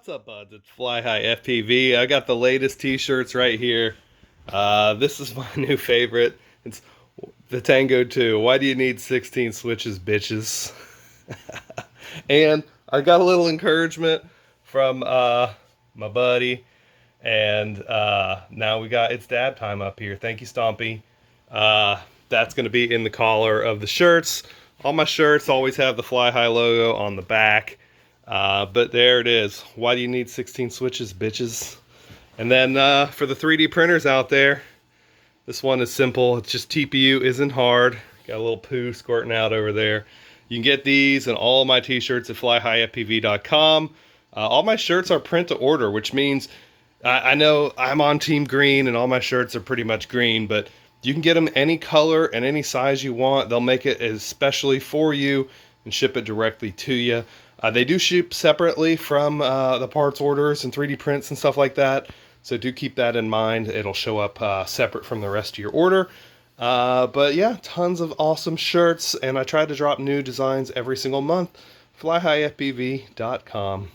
What's up, buds? It's Fly High FPV. I got the latest T-shirts right here. This is my new favorite. It's the Tango 2. Why do you need 16 switches, bitches? And I got a little encouragement from my buddy. And now it's dab time up here. Thank you, Stompy. That's going to be in the collar of the shirts. All my shirts always have the Fly High logo on the back. But there it is. Why do you need 16 switches, bitches? And then for the 3D printers out there, this one is simple. It's just TPU, isn't hard. Got a little poo squirting out over there. You can get these and all of my t-shirts at flyhighfpv.com. All my shirts are print to order, which means I know I'm on Team Green and all my shirts are pretty much green, but you can get them any color and any size you want. They'll make it especially for you and ship it directly to you. They do ship separately from the parts orders and 3D prints and stuff like that. So do keep that in mind. It'll show up separate from the rest of your order. But yeah, tons of awesome shirts. And I try to drop new designs every single month. flyhighfpv.com.